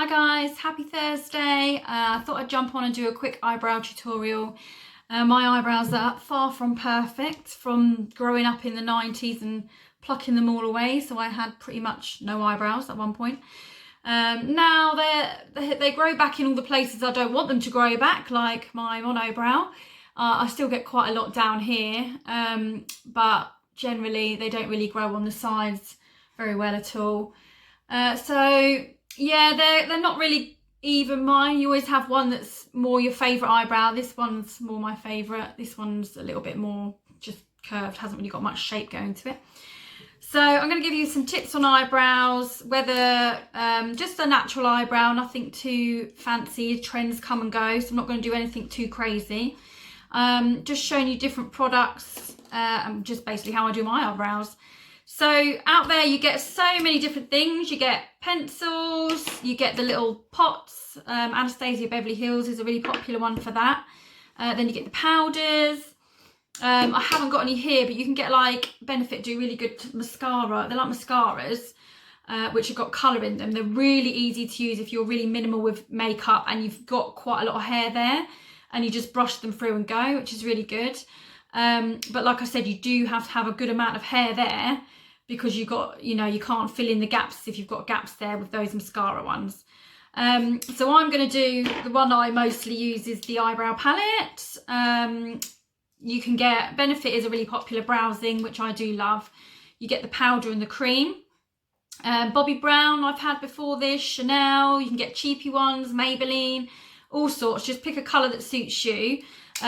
guys, happy Thursday. I thought I'd jump on and do a quick eyebrow tutorial. My eyebrows are far from perfect from growing up in the 90s and plucking them all away, so I had pretty much no eyebrows at one point. Now they grow back in all the places I don't want them to grow back, like my monobrow. I still get quite a lot down here, but generally they don't really grow on the sides very well at all. So yeah, they're not really even mine. You always have one that's more your favourite eyebrow. This one's more my favourite. This one's a little bit more just curved, hasn't really got much shape going to it. So I'm going to give you some tips on eyebrows, whether just a natural eyebrow, nothing too fancy. Trends come and go, so I'm not going to do anything too crazy. Just showing you different products and just basically how I do my eyebrows. So out there you get so many different things. You get pencils, you get the little pots. Anastasia Beverly Hills is a really popular one for that. Then you get the powders. I haven't got any here, but you can get like Benefit do really good mascara. They're like mascaras, which have got colour in them. They're really easy to use if you're really minimal with makeup and you've got quite a lot of hair there, and you just brush them through and go, which is really good. But like I said, you do have to have a good amount of hair there, because you can't fill in the gaps if you've got gaps there with those mascara ones. So I'm going to do, the one I mostly use is the eyebrow palette. You can get, Benefit is a really popular browsing, which I do love. You get the powder and the cream. Bobbi Brown I've had before this, Chanel, you can get cheapy ones, Maybelline, all sorts. Just pick a colour that suits you.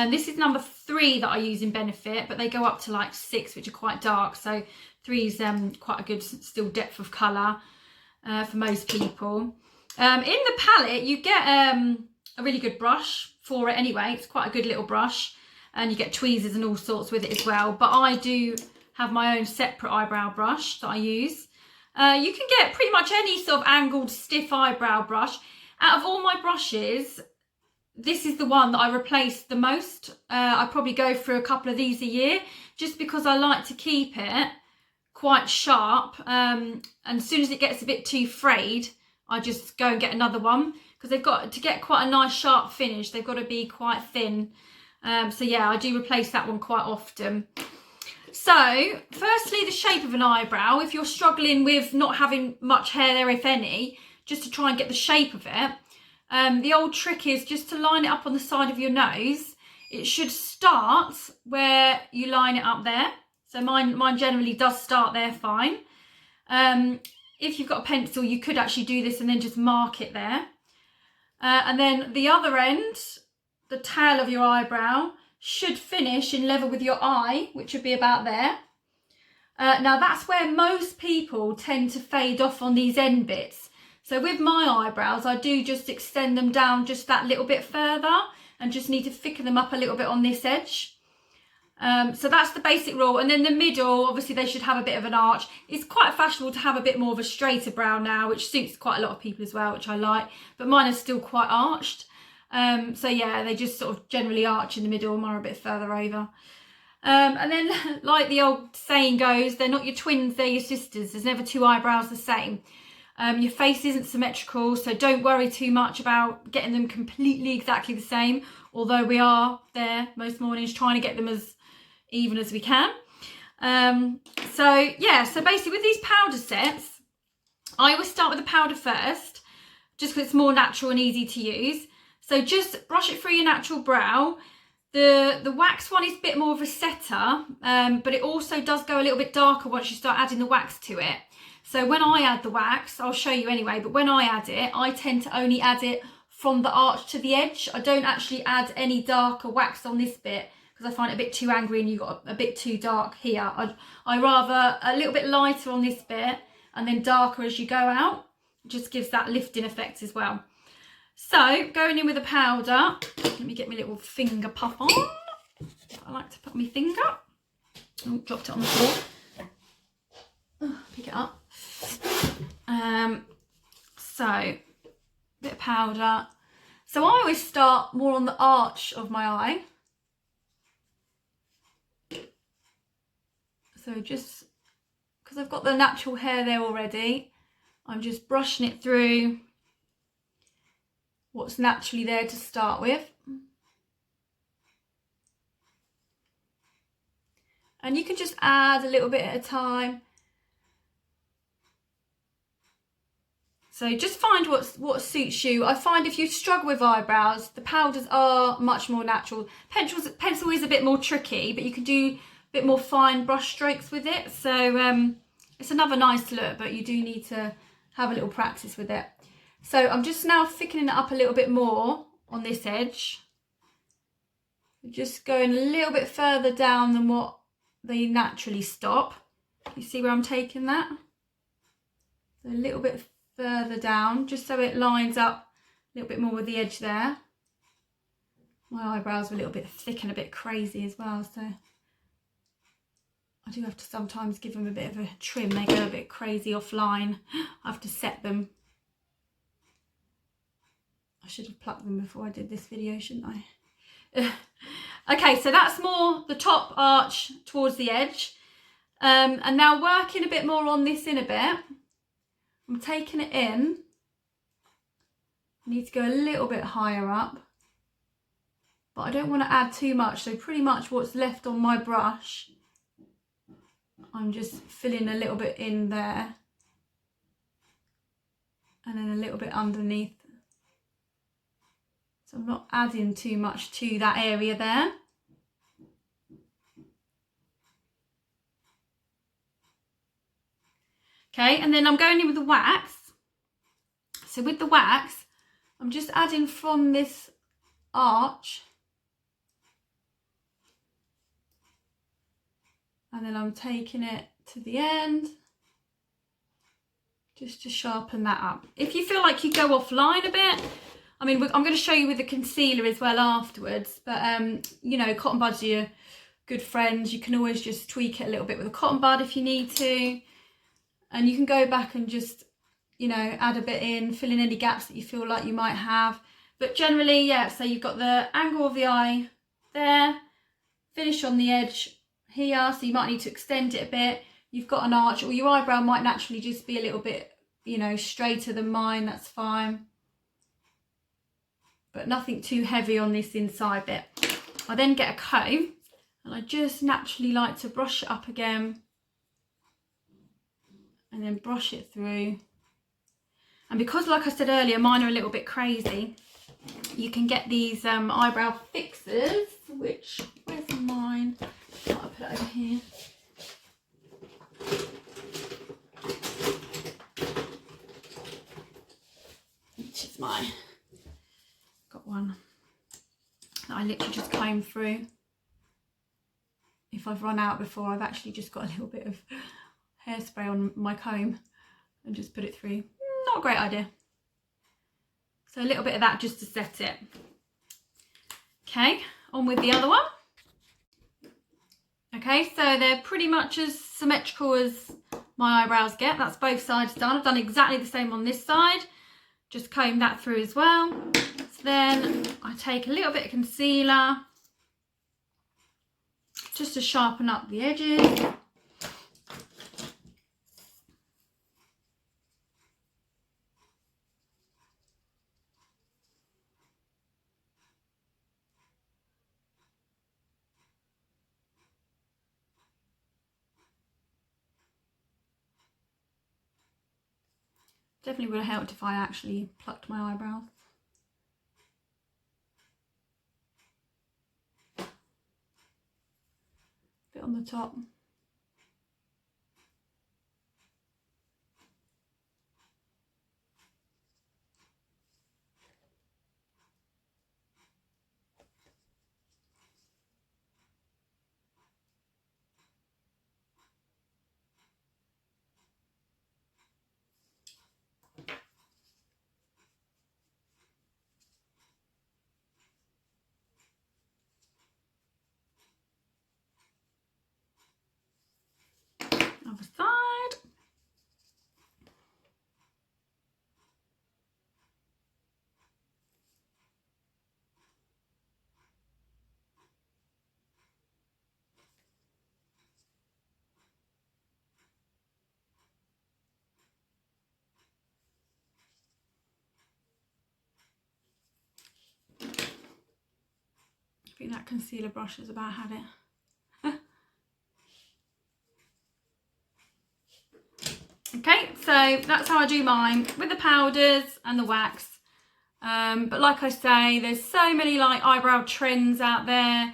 This is number 3 that I use in Benefit, but they go up to like 6, which are quite dark. So 3 is quite a good still depth of colour for most people. In the palette, you get a really good brush for it anyway. It's quite a good little brush. And you get tweezers and all sorts with it as well. But I do have my own separate eyebrow brush that I use. You can get pretty much any sort of angled, stiff eyebrow brush. Out of all my brushes, this is the one that I replace the most. I probably go through a couple of these a year, just because I like to keep it quite sharp. And as soon as it gets a bit too frayed, I just go and get another one, because they've got to get quite a nice sharp finish. They've got to be quite thin. So yeah, I do replace that one quite often. So firstly, the shape of an eyebrow. If you're struggling with not having much hair there, if any, just to try and get the shape of it, the old trick is just to line it up on the side of your nose. It should start where you line it up there. So mine generally does start there fine. If you've got a pencil, you could actually do this and then just mark it there. And then the other end, the tail of your eyebrow, should finish in level with your eye, which would be about there. Now that's where most people tend to fade off on these end bits. So with my eyebrows, I do just extend them down just that little bit further, and just need to thicken them up a little bit on this edge. So that's the basic rule. And then the middle, obviously they should have a bit of an arch. It's quite fashionable to have a bit more of a straighter brow now, which suits quite a lot of people as well, which I like. But mine are still quite arched. So yeah, they just sort of generally arch in the middle, mine are a bit further over. And then, like the old saying goes, they're not your twins, they're your sisters. There's never 2 eyebrows the same. Your face isn't symmetrical, so don't worry too much about getting them completely exactly the same, although we are there most mornings trying to get them as even as we can. So yeah, so basically with these powder sets, I always start with the powder first, just because it's more natural and easy to use. So just brush it through your natural brow. The wax one is a bit more of a setter, but it also does go a little bit darker once you start adding the wax to it. So when I add the wax, I'll show you anyway, but when I add it, I tend to only add it from the arch to the edge. I don't actually add any darker wax on this bit, because I find it a bit too angry and you've got a bit too dark here. I rather a little bit lighter on this bit and then darker as you go out. It just gives that lifting effect as well. So going in with a powder, let me get my little finger puff on. I like to put my finger. Oh, dropped it on the floor. Oh, pick it up. So bit of powder. So I always start more on the arch of my eye. So just because I've got the natural hair there already, I'm just brushing it through what's naturally there to start with. And you can just add a little bit at a time. So just find what suits you. I find if you struggle with eyebrows, the powders are much more natural. Pencil is a bit more tricky, but you can do a bit more fine brush strokes with it. So it's another nice look, but you do need to have a little practice with it. So I'm just now thickening it up a little bit more on this edge. Just going a little bit further down than what they naturally stop. You see where I'm taking that? So a little bit further down, just so it lines up a little bit more with the edge there. My eyebrows are a little bit thick and a bit crazy as well, so I do have to sometimes give them a bit of a trim. They go a bit crazy offline. I have to set them. I should have plucked them before I did this video, shouldn't I? Okay, so that's more the top arch towards the edge. And now working a bit more on this in a bit. I'm taking it in. I need to go a little bit higher up. But I don't want to add too much, so pretty much what's left on my brush, I'm just filling a little bit in there. And then a little bit underneath. So I'm not adding too much to that area there. Okay, and then I'm going in with the wax. So with the wax, I'm just adding from this arch. And then I'm taking it to the end. Just to sharpen that up. If you feel like you go offline a bit, I mean, I'm going to show you with the concealer as well afterwards. But, you know, cotton buds are your good friends. You can always just tweak it a little bit with a cotton bud if you need to. And you can go back and just, you know, add a bit in, fill in any gaps that you feel like you might have. But generally, yeah, so you've got the angle of the eye there, finish on the edge here, so you might need to extend it a bit. You've got an arch, or your eyebrow might naturally just be a little bit, you know, straighter than mine, that's fine. But nothing too heavy on this inside bit. I then get a comb, and I just naturally like to brush it up again. And then brush it through. And because, like I said earlier, mine are a little bit crazy, you can get these eyebrow fixers, which, where's mine? Oh, I'll put it over here. Which is mine. Got one that I literally just comb through. If I've run out before, I've actually just got a little bit of hairspray on my comb and just put it through. Not a great idea. So a little bit of that just to set it. Okay, on with the other one. Okay, so they're pretty much as symmetrical as my eyebrows get. That's both sides done. I've done exactly the same on this side. Just comb that through as well. So then I take a little bit of concealer just to sharpen up the edges. Definitely would have helped if I actually plucked my eyebrows. Bit on the top. think that concealer brush has about had it. Okay, so that's how I do mine, with the powders and the wax. But like I say, there's so many like eyebrow trends out there.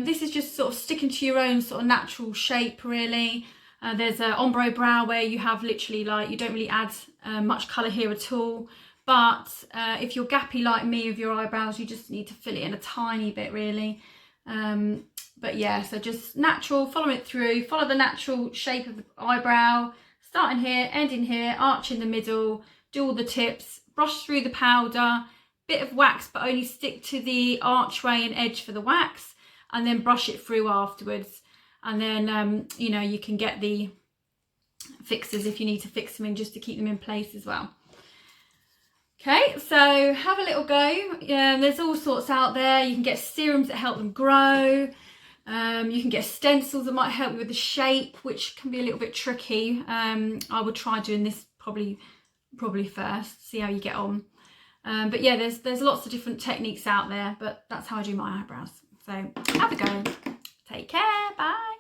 This is just sort of sticking to your own sort of natural shape, really. There's an ombre brow where you have literally like, you don't really add much colour here at all. But if you're gappy like me with your eyebrows, you just need to fill it in a tiny bit, really. But yeah, so just natural, follow it through, follow the natural shape of the eyebrow. Starting here, ending here, arch in the middle, do all the tips, brush through the powder, bit of wax, but only stick to the archway and edge for the wax, and then brush it through afterwards. And then, you know, you can get the fixers if you need to fix them in, just to keep them in place as well. Okay, so have a little go. There's all sorts out there. You can get serums that help them grow. You can get stencils that might help you with the shape, which can be a little bit tricky. I would try doing this probably first, see how you get on. But yeah, there's lots of different techniques out there, but that's how I do my eyebrows. So have a go. Take care. Bye.